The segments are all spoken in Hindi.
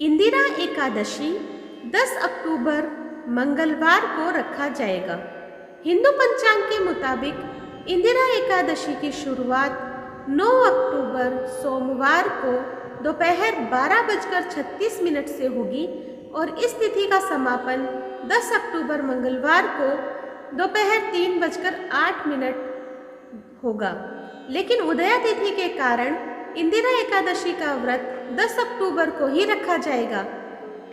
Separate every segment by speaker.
Speaker 1: इंदिरा एकादशी 10 अक्टूबर मंगलवार को रखा जाएगा। हिंदू पंचांग के मुताबिक इंदिरा एकादशी की शुरुआत 9 अक्टूबर सोमवार को दोपहर 12:36 से होगी और इस तिथि का समापन 10 अक्टूबर मंगलवार को दोपहर 3:08 होगा। लेकिन उदया तिथि के कारण इंदिरा एकादशी का व्रत 10 अक्टूबर को ही रखा जाएगा।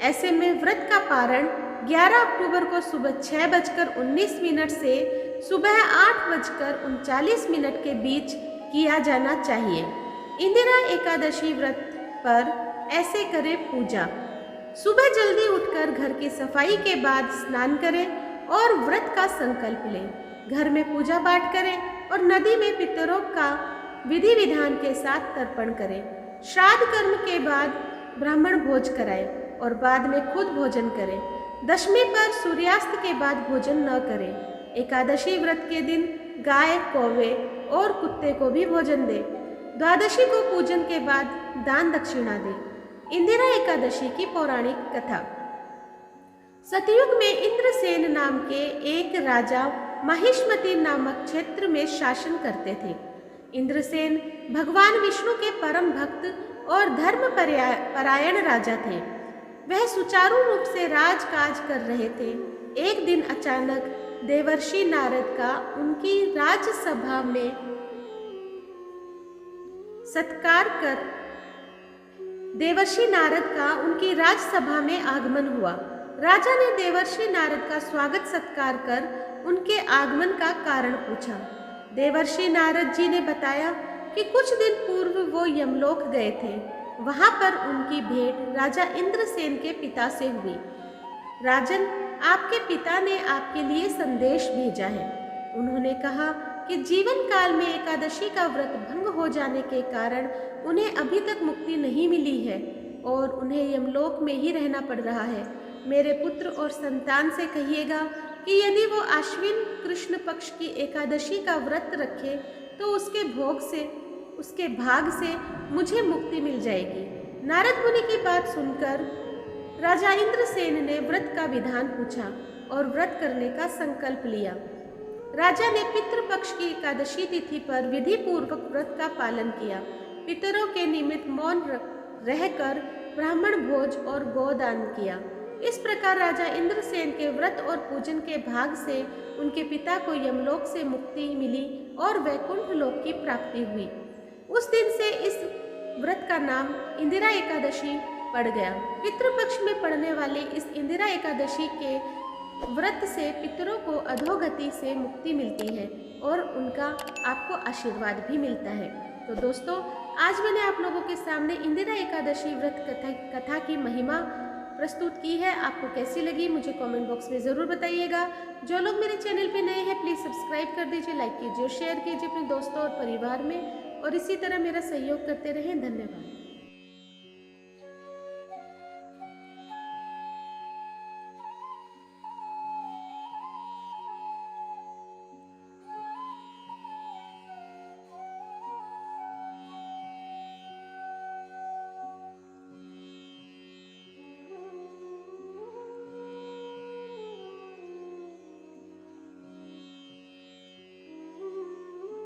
Speaker 1: ऐसे में व्रत का पारण 11 अक्टूबर को सुबह 6:19 से सुबह 8:39 के बीच किया जाना चाहिए। इंदिरा एकादशी व्रत पर ऐसे करें पूजा। सुबह जल्दी उठकर घर की सफाई के बाद स्नान करें और व्रत का संकल्प लें। घर में पूजा पाठ करें और नदी में पितरों का विधि विधान के साथ तर्पण करें। श्राद्ध कर्म के बाद ब्राह्मण भोज कराएं और बाद में खुद भोजन करें। दशमी पर सूर्यास्त के बाद भोजन न करें। एकादशी व्रत के दिन गाय, कौवे और कुत्ते को भी भोजन दें। द्वादशी को पूजन के बाद दान दक्षिणा दें। इंदिरा एकादशी की पौराणिक कथा। सतयुग में इंद्रसेन नाम के एक राजा महिष्मति नामक क्षेत्र में शासन करते थे। इंद्रसेन भगवान विष्णु के परम भक्त और धर्म परायण राजा थे। वह सुचारू रूप से राजकाज कर रहे थे। एक दिन अचानक देवर्षि नारद का उनकी राजसभा में आगमन हुआ। राजा ने देवर्षि नारद का स्वागत सत्कार कर उनके आगमन का कारण पूछा। देवर्षि नारद जी ने बताया कि कुछ दिन पूर्व वो यमलोक गए थे। वहां पर उनकी भेंट राजा इंद्रसेन के पिता से हुई। राजन, आपके पिता ने आपके लिए संदेश भेजा है। उन्होंने कहा कि जीवन काल में एकादशी का व्रत भंग हो जाने के कारण उन्हें अभी तक मुक्ति नहीं मिली है और उन्हें यमलोक में ही रहना पड़ रहा है। मेरे पुत्र और संतान से कहिएगा कि यदि वो आश्विन कृष्ण पक्ष की एकादशी का व्रत रखे तो उसके भाग से मुझे मुक्ति मिल जाएगी। नारद मुनि की बात सुनकर राजा इंद्रसेन ने व्रत का विधान पूछा और व्रत करने का संकल्प लिया। राजा ने पितृपक्ष की एकादशी तिथि पर विधि पूर्वक व्रत का पालन किया। पितरों के निमित्त मौन रहकर ब्राह्मण भोज और गोदान किया। इस प्रकार राजा इंद्रसेन के व्रत और पूजन के भाग से उनके पिता को यमलोक से मुक्ति मिली और वैकुंठ लोक की प्राप्ति हुई। उस दिन से इस व्रत का नाम इंदिरा एकादशी पड़ गया। पितृपक्ष में पड़ने वाले इस इंदिरा एकादशी के व्रत से पितरों को अधोगति से मुक्ति मिलती है और उनका आपको आशीर्वाद भी मिलता है। तो दोस्तों, आज मैंने आप लोगों के सामने इंदिरा एकादशी व्रत कथा की महिमा प्रस्तुत की है। आपको कैसी लगी मुझे कमेंट बॉक्स में ज़रूर बताइएगा। जो लोग मेरे चैनल पे नए हैं प्लीज़ सब्सक्राइब कर दीजिए, लाइक कीजिए और शेयर कीजिए अपने दोस्तों और परिवार में, और इसी तरह मेरा सहयोग करते रहें। धन्यवाद।